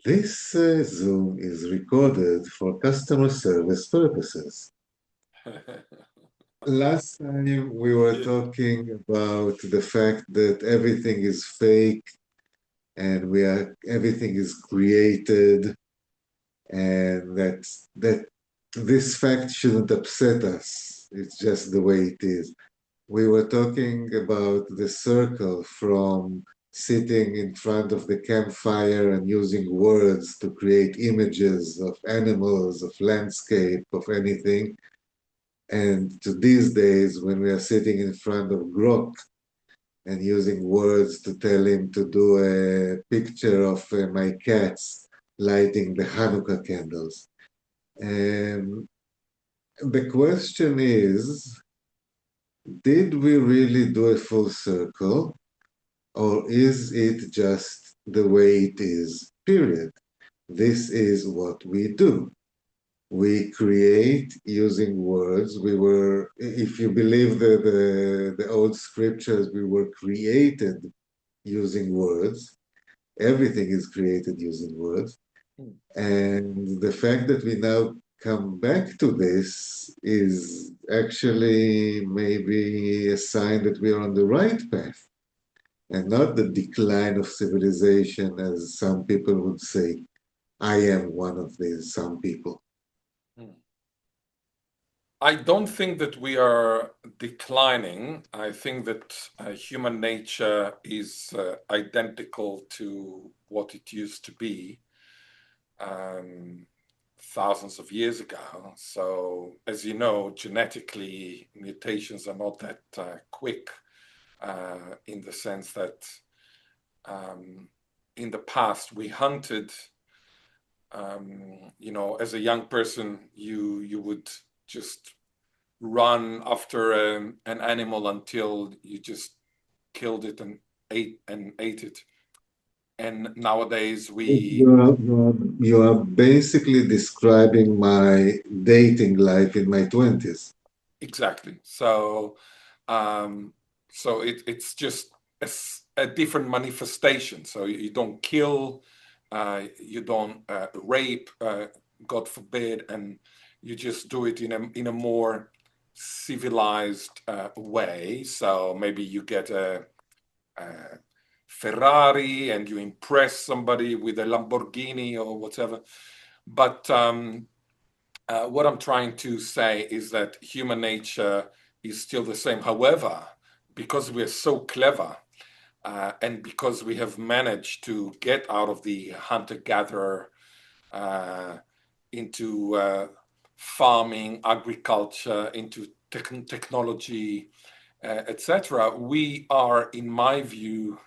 This Zoom is recorded for customer service purposes. Last time we were talking about the fact that everything is fake and everything is created, and that this fact shouldn't upset us. It's just the way it is. We were talking about the circle from sitting in front of the campfire and using words to create images of animals, of landscape, of anything. And to these days, when we are sitting in front of Grok and using words to tell him to do a picture of my cats lighting the Hanukkah candles. And the question is, did we really do a full circle? Or is it just the way it is? Period. This is what we do. We create using words. If you believe the old scriptures, we were created using words. Everything is created using words. And the fact that we now come back to this is actually maybe a sign that we are on the right path and not the decline of civilization, as some people would say. I am one of these some people. I don't think that we are declining. I think that human nature is identical to what it used to be um, thousands of years ago. So, as you know, genetically, mutations are not that quick in the sense that in the past we hunted. As a young person, you would just run after an animal until you just killed it and ate it. And nowadays we You are basically describing my dating life in my 20s. exactly. So it's just a different manifestation. So you don't kill, you don't rape, God forbid, and you just do it in a more civilized way. So maybe you get a Ferrari and you impress somebody with a Lamborghini or whatever. But what I'm trying to say is that human nature is still the same. However, because we're so clever and because we have managed to get out of the hunter-gatherer uh, into farming, agriculture, into technology, etc., we are, in my view,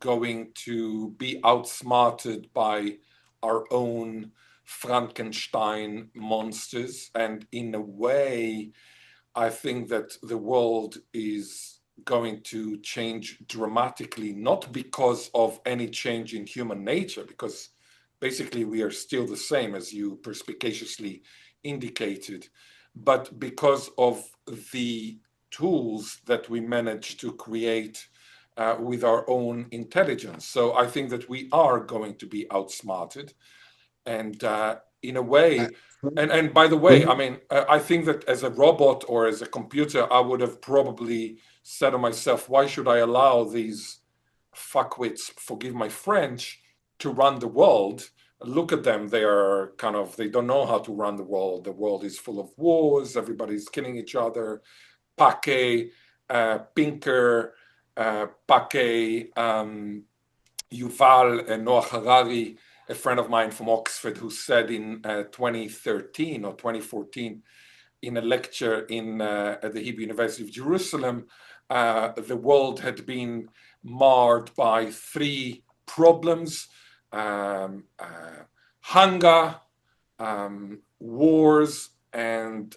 going to be outsmarted by our own Frankenstein monsters. And in a way, I think that the world is going to change dramatically, not because of any change in human nature, because basically we are still the same, as you perspicaciously indicated, but because of the tools that we manage to create with our own intelligence. So I think that we are going to be outsmarted. And in a I, way, and by the way, I from, mean, I think that as a robot or as a computer, I would have probably said to myself, why should I allow these fuckwits, forgive my French, to run the world? Look at them. They don't know how to run the world. The world is full of wars. Everybody's killing each other. Paquet, Pinker, Paquet, Yuval Noah Harari, a friend of mine from Oxford, who said in 2013 or 2014 in a lecture at the Hebrew University of Jerusalem, the world had been marred by three problems: hunger, wars, and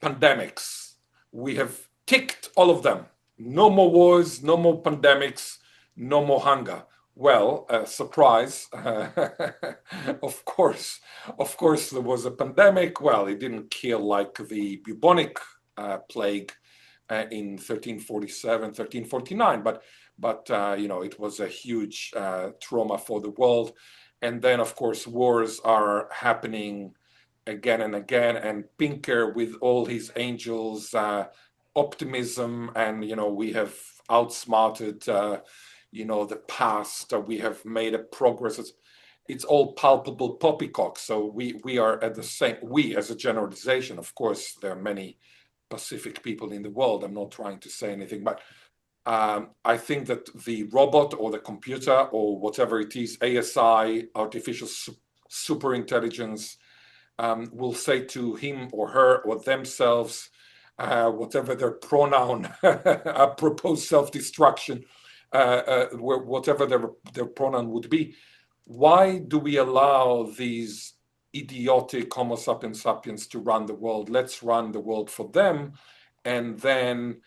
pandemics. We have ticked all of them. No more wars, no more pandemics, no more hunger. Well, surprise, of course, there was a pandemic. Well, it didn't kill like the bubonic plague in 1347, 1349, but but it was a huge trauma for the world. And then, of course, wars are happening again and again. And Pinker, with all his angels, optimism, and we have outsmarted, the past. We have made a progress. It's all palpable poppycock. So we are at the same. We, as a generalization, of course, there are many Pacific people in the world. I'm not trying to say anything, but I think that the robot or the computer or whatever it is, ASI, artificial super intelligence, will say to him or her or themselves, whatever their pronoun, apropos self-destruction, whatever their pronoun would be. Why do we allow these idiotic Homo sapiens sapiens to run the world? Let's run the world for them. And then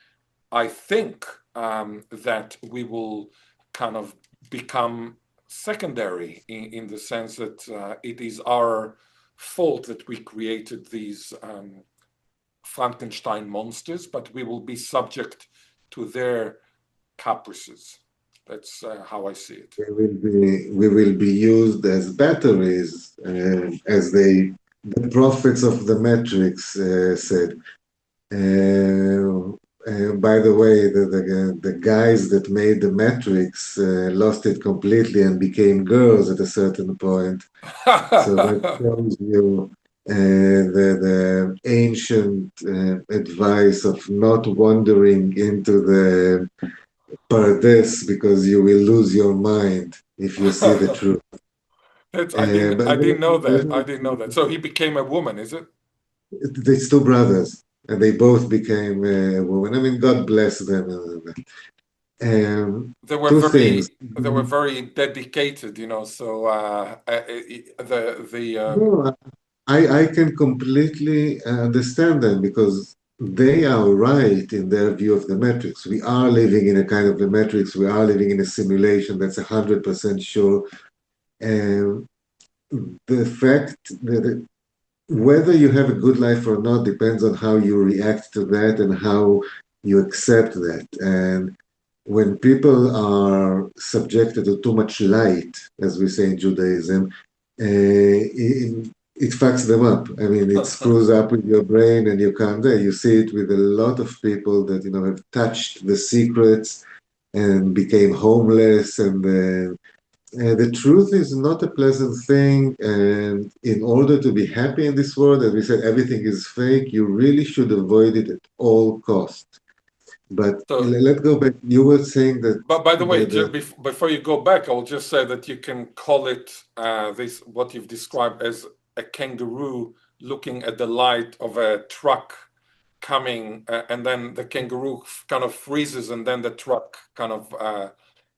I think that we will kind of become secondary in the sense that it is our fault that we created these Frankenstein monsters, but we will be subject to their caprices. That's how I see it. We will be used as batteries, as the prophets of the Matrix said. By the way, the guys that made the Matrix lost it completely and became girls at a certain point. So that shows you the ancient advice of not wandering into the paradise because you will lose your mind if you see the truth. I didn't But I didn't know that. I didn't know that. So he became a woman, is it? it's two brothers, and they both became a woman. I mean, God bless them. They were Two things. very dedicated, so the No, I can completely understand them because they are right in their view of the matrix. We are living in a kind of the matrix. We are living in a simulation that's 100% sure. And the fact that whether you have a good life or not depends on how you react to that and how you accept that. And when people are subjected to too much light, as we say in Judaism, it fucks them up. I mean, it screws up with your brain and you can't there. You see it with a lot of people that, have touched the secrets and became homeless. And the truth is not a pleasant thing. And in order to be happy in this world, as we said, everything is fake. You really should avoid it at all costs. But so let's go back. You were saying that but by the way, the before you go back, I will just say that you can call it this what you've described as a kangaroo looking at the light of a truck coming, and then the kangaroo kind of freezes, and then the truck kind of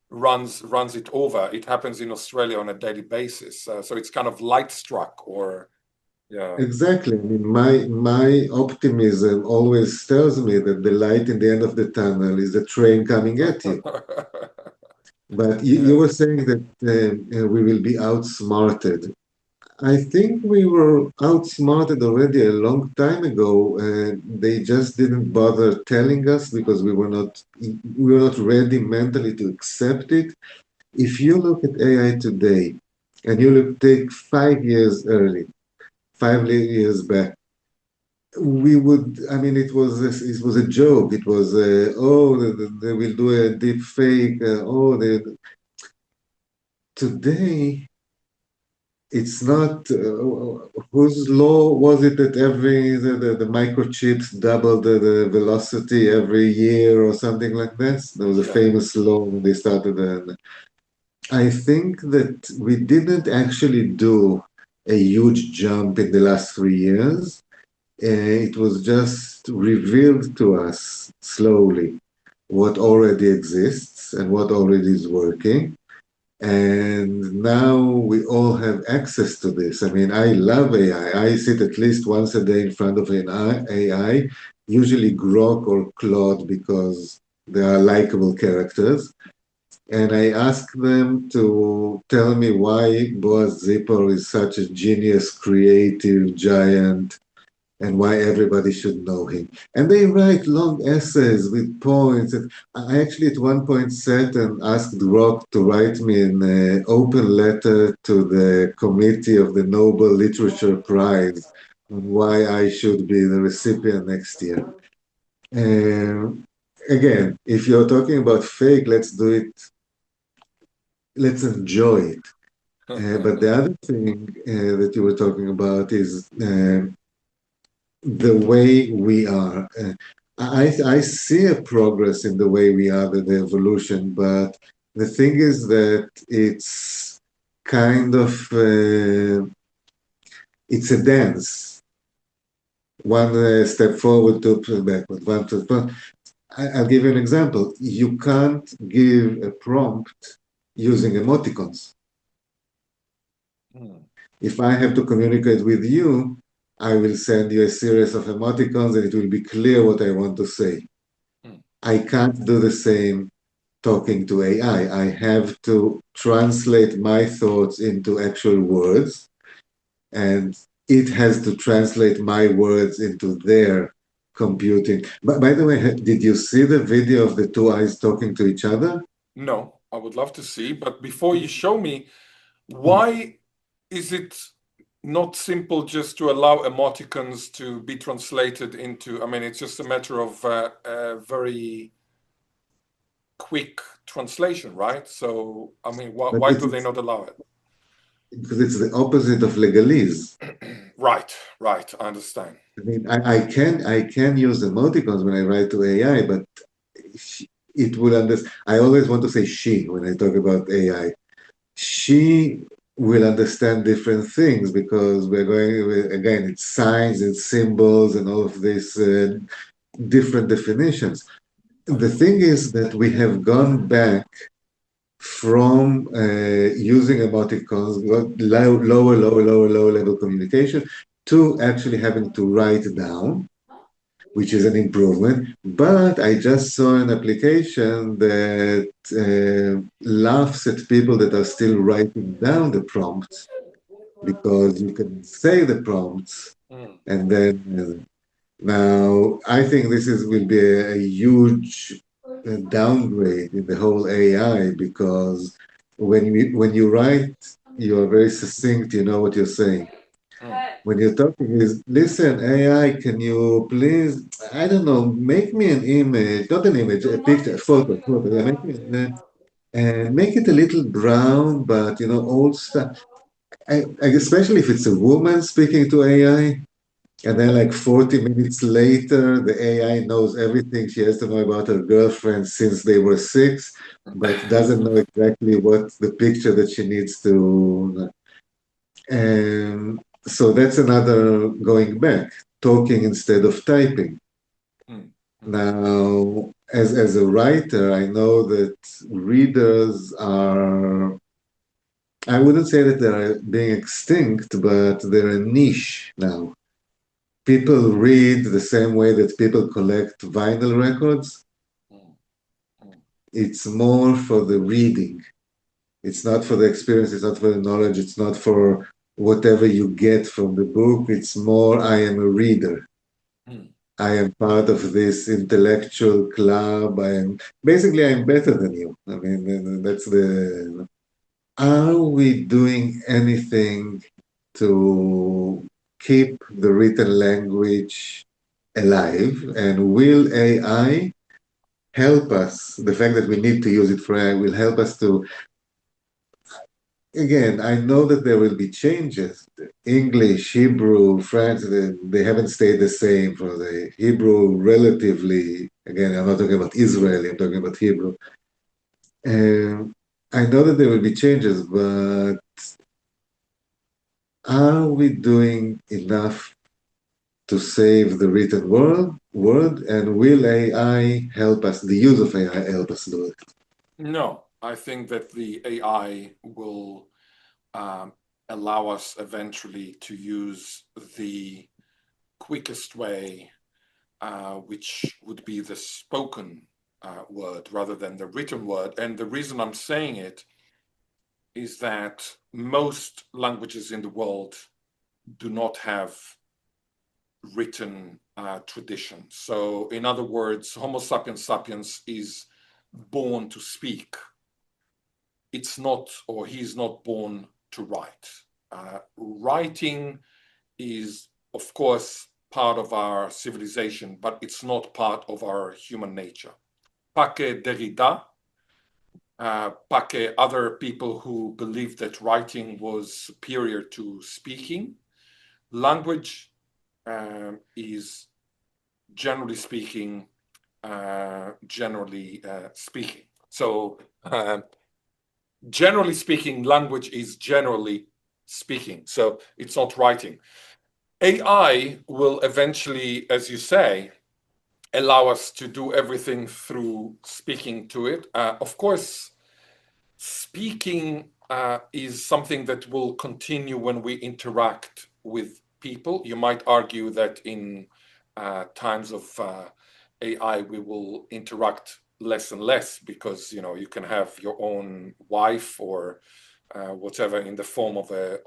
runs it over. It happens in Australia on a daily basis, so it's kind of light struck, or yeah. exactly. I mean, my optimism always tells me that the light in the end of the tunnel is a train coming at you. But you Yeah. were saying that we will be outsmarted. I think we were outsmarted already a long time ago. They just didn't bother telling us because we were not ready mentally to accept it. If you look at AI today, and take 5 years early, 5 years back, I mean, it was a joke. It was, oh, they will do a deep fake. Today, it's not, whose law was it that the microchips double the velocity every year or something like this? There was a Yeah. famous law when they started. I think that we didn't actually do a huge jump in the last 3 years. It was just revealed to us slowly what already exists and what already is working. And now we all have access to this. I mean, I love AI. I sit at least once a day in front of an AI, usually Grok or Claude because they are likable characters. And I ask them to tell me why Boaz Zippor is such a genius, creative giant, and why everybody should know him. And they write long essays with points. And I actually at one point sat and asked Rock to write me an open letter to the committee of the Nobel Literature Prize on why I should be the recipient next year. Um, Again, if you're talking about fake, let's do it, let's enjoy it. But the other thing that you were talking about is the way we are. I see a progress in the way we are, the evolution, but the thing is that it's kind of it's a dance. One step forward, two backward, one step forward. I'll give you an example. You can't give a prompt using emoticons. If I have to communicate with you, I will send you a series of emoticons and it will be clear what I want to say. I can't do the same talking to AI. I have to translate my thoughts into actual words, and it has to translate my words into their computing. But by the way, did you see the video of the two eyes talking to each other? No, I would love to see, but before you show me, why is it not simple just to allow emoticons to be translated into, I mean, it's just a matter of a very quick translation, right? So, I mean, But why do they not allow it? because it's the opposite of legalese. Right, right, I understand. I mean, I can use emoticons when I write to AI, but it will understand. I always want to say she when I talk about AI. She will understand different things because we're going with, again, it's signs and symbols and all of these different definitions. The thing is that we have gone back from using emoticons, lower level communication, to actually having to write down, which is an improvement. But I just saw an application that laughs at people that are still writing down the prompts because you can say the prompts Mm. and then now I think this is will be a huge downgrade in the whole AI because when you write, you are very succinct. You know what you're saying. When you're talking is, listen, AI, can you please, I don't know, make me an image, not an image, a picture, a photo, yeah, make me, and make it a little brown, but old stuff. Especially if it's a woman speaking to AI, and then like 40 minutes later, the AI knows everything she has to know about her girlfriend since they were six, but doesn't know exactly what the picture that she needs to. And so that's another going back, talking instead of typing. Mm. Now, as a writer, I know that readers are, I wouldn't say that they're being extinct, but they're a niche now. People read the same way that people collect vinyl records. Mm. Mm. It's more for the reading. It's not for the experience, it's not for the knowledge, it's not for whatever you get from the book. It's more, I am a reader. Mm. I am part of this intellectual club. I'm better than you. I mean, that's the. Are we doing anything to keep the written language alive? And will AI help us? The fact that we need to use it for AI will help us to. Again, I know that there will be changes. English, Hebrew, French, they haven't stayed the same for the Hebrew relatively. Again, I'm not talking about Israeli, I'm talking about Hebrew. I know that there will be changes, but are we doing enough to save the written word? And will AI help us, the use of AI help us do it? No, I think that the AI will um, allow us eventually to use the quickest way, which would be the spoken word rather than the written word. And the reason I'm saying it is that most languages in the world do not have written tradition. So in other words, Homo sapiens sapiens is born to speak. It's not, or he's not born to write. Writing is, of course, part of our civilization, but it's not part of our human nature. Paque Derrida, Paque, other people who believed that writing was superior to speaking. Language is, generally speaking, So, generally speaking, language is generally speaking. So it's not writing. AI will eventually, as you say, allow us to do everything through speaking to it. Of course, speaking is something that will continue when we interact with people. You might argue that in times of AI, we will interact less and less because you can have your own wife or whatever in the form of a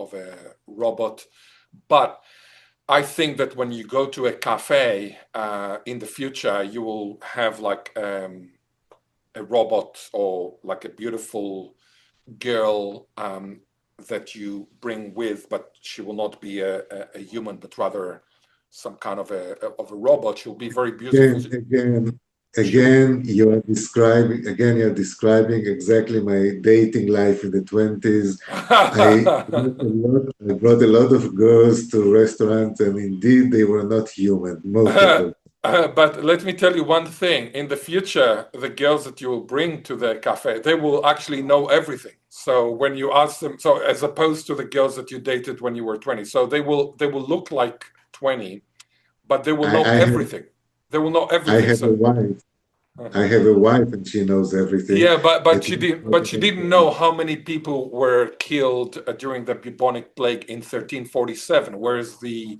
robot. But I think that when you go to a cafe in the future, you will have like a robot or like a beautiful girl that you bring with, but she will not be a human, but rather some kind of a robot. She'll be very beautiful. You're describing exactly my dating life in the 20s. I brought a lot of girls to restaurants, and indeed they were not human, most of them. But let me tell you one thing. In the future, the girls that you will bring to the cafe, they will actually know everything. So when you ask them, so as opposed to the girls that you dated when you were 20, so they will look like 20, but they will know I have everything. They will know I everything. have a So wife. I have a wife, and she knows everything. yeah, but It she is didn't. not But she about didn't know how many people were killed during the bubonic plague in 1347. Whereas the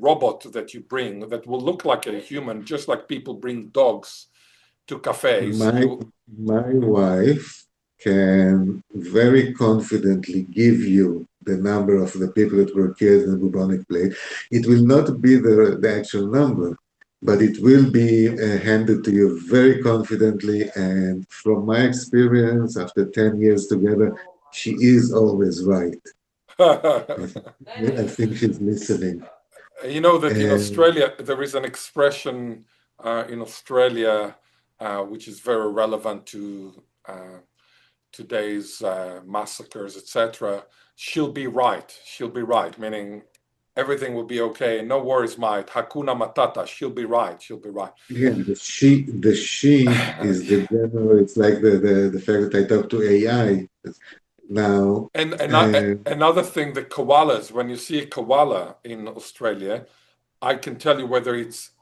robot that you bring that will look like a human, just like people bring dogs to cafes, my my wife can very confidently give you the number of the people that were killed in the bubonic plague. It will not be the actual number, but it will be handed to you very confidently. And from my experience, after 10 years together, she is always right. I think she's listening. you know that in And Australia there is an expression in Australia which is very relevant to today's massacres, etc. She'll be right. She'll be right, meaning everything will be okay. No worries, mate. Hakuna matata. She'll be right. She'll be right. again, the she is the general. It's like the fact that I talk to AI now. And Uh, another thing, the koalas. When you see a koala in Australia, I can tell you whether it's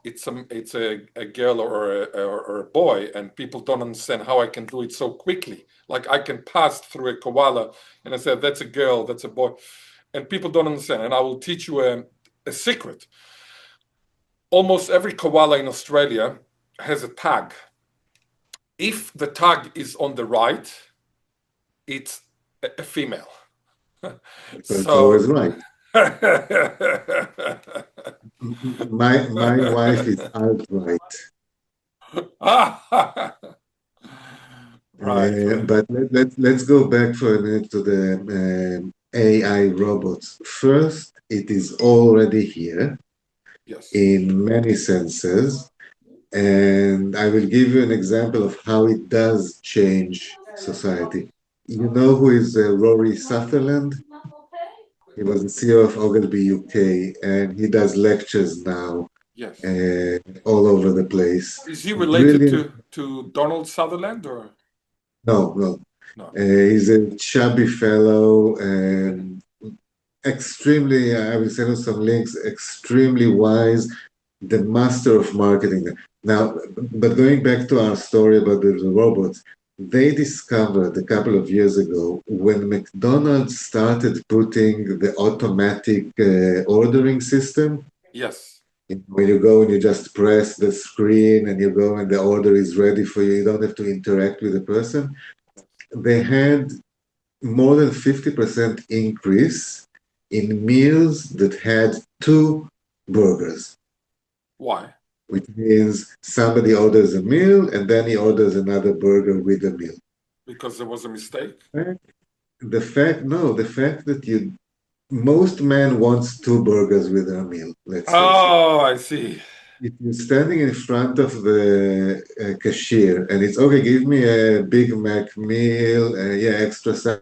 a girl or a boy, and people don't understand how I can do it so quickly. Like I can pass through a koala, and I said that's a girl, that's a boy, and people don't understand. And I will teach you a secret. Almost every koala in Australia has a tag. If the tag is on the right, it's a female. because it's always So right. My wife is outright. right, right. But let's go back for a minute to the AI robots. First, it is already here Yes. in many senses. And I will give you an example of how it does change society. You know who is Rory Sutherland? He was the CEO of Ogilvy UK, and he does lectures now Yes. all over the place. Is he related Brilliant. to Donald Sutherland or No, no. no? He's a chubby fellow, extremely, I will send you some links, extremely wise, the master of marketing. Now, but going back to our story about the robots, they discovered a couple of years ago when McDonald's started putting the automatic ordering system. Yes. When you go and you just press the screen and you go and the order is ready for you, you don't have to interact with the person. They had more than 50% increase in meals that had two burgers, Why? which means somebody orders a meal and then he orders another burger with a meal. Because there was a mistake? Right? The fact that most men wants two burgers with a meal, let's face it. Oh, I see. If you're standing in front of the cashier and it's okay, give me a Big Mac meal, yeah, extra salad,